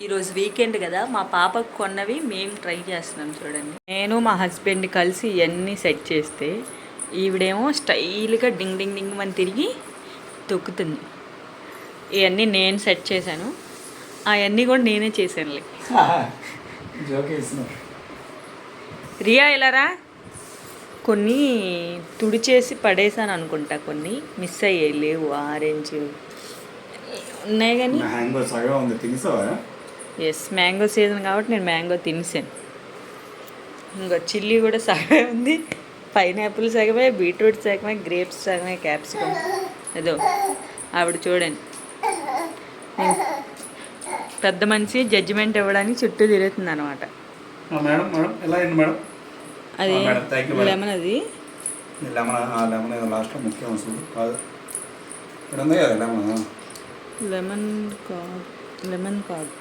ఈరోజు వీకెండ్ కదా, మా పాపకు కొన్నవి మేము ట్రై చేస్తున్నాం. చూడండి, నేను మా హస్బెండ్ కలిసి ఇవన్నీ సెట్ చేస్తే ఈవిడేమో స్టైల్గా డింగ్ డింగ్ డింగ్ అని తిరిగి తొక్కుతుంది. ఇవన్నీ నేను సెట్ చేశాను, అవన్నీ కూడా నేనే చేశానులే. రియా ఇలారా, కొన్ని తుడిచేసి పడేసాను అనుకుంటా, కొన్ని మిస్ అయ్యాయి, లేవు. ఆరెంజ్ ఉన్నాయి కానీ ఎస్, మ్యాంగో సీజన్ కాబట్టి నేను మ్యాంగో తినేసాను. ఇంకో చిల్లీ కూడా సగమే ఉంది, పైనాపిల్ సగమే, బీట్రూట్ సగమే, గ్రేప్స్ సగమే, క్యాప్సికమ్ ఏదో. ఆవిడ చూడండి, పెద్ద మనిషి జడ్జిమెంట్ ఇవ్వడానికి చుట్టూ తిరుగుతుంది అనమాట. అది లెమన్, అది లెమన్ కాదు, లెమన్ కాదు.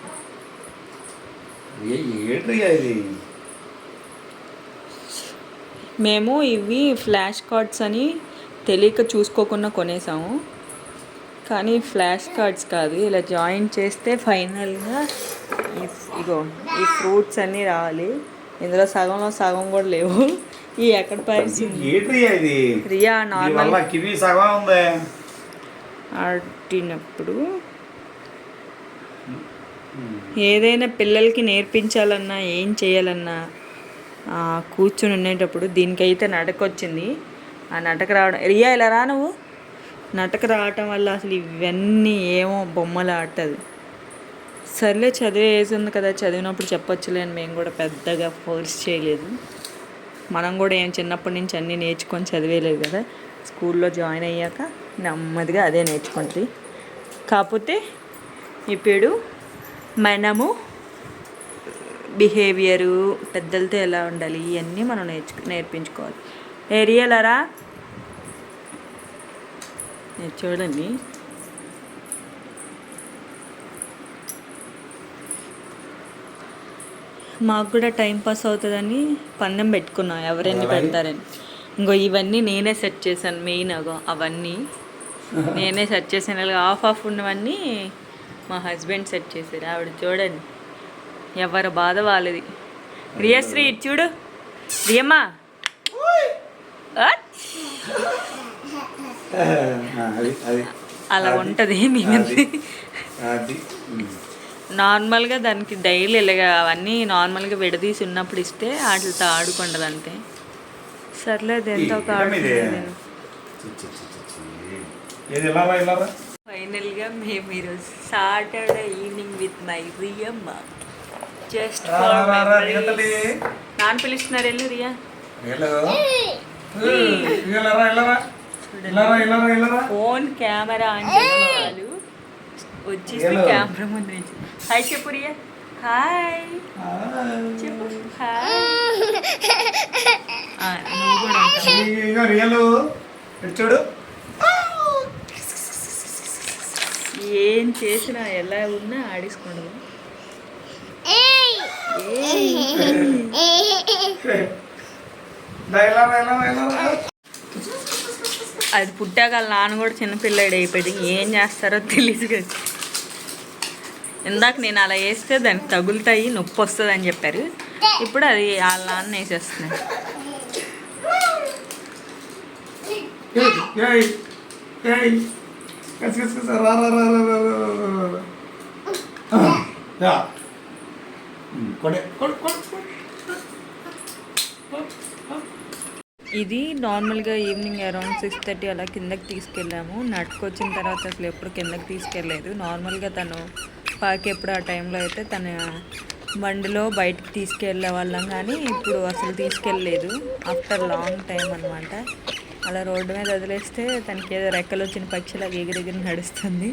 మేము ఇవి ఫ్లాష్ కార్డ్స్ అని తెలియక చూసుకోకుండా కొనేసాము, కానీ ఫ్లాష్ కార్డ్స్ కాదు. ఇలా జాయిన్ చేస్తే ఫైనల్గా ఇగో ఈ ఫ్రూట్స్ అన్నీ రావాలి. ఇందులో సగంలో సగం కూడా లేవు. ఈ ఎక్కడ పరిస్థితి రియా నార్మల్ ఆడినప్పుడు ఏదైనా పిల్లలకి నేర్పించాలన్నా ఏం చేయాలన్నా కూర్చొని ఉండేటప్పుడు దీనికైతే నడక వచ్చింది. ఆ నటక రావడం, రియా ఇలా రా, నువ్వు నటక రావటం వల్ల అసలు ఇవన్నీ ఏమో బొమ్మలు ఆడుతుంది. సర్లే, చదివే ఏజ్ ఉంది కదా, చదివినప్పుడు చెప్పొచ్చులే అని మేము కూడా పెద్దగా ఫోర్స్ చేయలేదు. మనం కూడా ఏం చిన్నప్పటి నుంచి అన్నీ నేర్చుకొని చదివేలేదు కదా, స్కూల్లో జాయిన్ అయ్యాక నెమ్మదిగా అదే నేర్చుకుంటుంది. కాకపోతే ఇప్పుడు మనము బిహేవియరు, పెద్దలతో ఎలా ఉండాలి, ఇవన్నీ మనం నేర్పించుకోవాలి. ఏరియాలరా చూడండి, మాకు కూడా టైంపాస్ అవుతుందని పందెం పెట్టుకున్నాం ఎవరెన్ని పెడతారని. ఇంకో ఇవన్నీ నేనే సెట్ చేశాను, మెయిన్ అవన్నీ నేనే సెట్ చేశాను. అలాగే ఆఫ్ ఉన్నవన్నీ మా హస్బెండ్ సెట్ చేశారు. ఆవిడ చూడండి, ఎవరి బాధ వాళ్ళది. రియశ్రీ చూడు, రియమ్మా అలా ఉంటుంది. మేమంది నార్మల్గా దానికి డైలీ ఇలాగా అవన్నీ నార్మల్గా విడదీసి ఉన్నప్పుడు ఇస్తే వాటితో ఆడుకుంటుంది అంతే. సర్లేదు, ఎంతో ఒక ఆడుకుంటుంది. ఫైనల్గా మేము ఈరోజు సాటర్డే ఈవినింగ్ విత్ మై రియమ్మ, జస్ట్ ఫర్ మెమరీస్. నాన్న పిలుస్తున్నారు, వెళ్ళు రియా. ఫోన్ కెమెరా ఆన్ చేసిన వాళ్ళు వచ్చేసి కెమెరా ముందు నుంచి హాయ్ చెప్పు రియా. హాయ్ చెప్పు, హాయ్. చూడు, ఏం చేసినా ఎలా ఉన్నా ఆడేసుకుండదు. అది పుట్టాక నాన్న కూడా చిన్నపిల్లాడు అయిపోయింది, ఏం చేస్తారో తెలియదు కదా. ఇందాక నేను అలా వేస్తే దానికి తగులుతాయి, నొప్పి వస్తుంది అని చెప్పారు. ఇప్పుడు అది వాళ్ళ నాన్న వేసేస్తున్నాడు. ఇది నార్మల్గా ఈవినింగ్ అరౌండ్ 6:30 అలా కిందకి తీసుకెళ్ళాము. నడుకొచ్చిన తర్వాత అసలు ఎప్పుడు కిందకి తీసుకెళ్ళలేదు. నార్మల్గా తను పాకి ఎప్పుడు ఆ టైంలో అయితే తన బండిలో బయటకు తీసుకెళ్ళే వాళ్ళం, కానీ ఇప్పుడు అసలు తీసుకెళ్ళలేదు. ఆఫ్టర్ లాంగ్ టైం అనమాట. అలా రోడ్డు మీద వదిలేస్తే తనకి ఏదో రెక్కలు వచ్చిన పక్షిలాగా ఎగిరెగిరి నడుస్తుంది.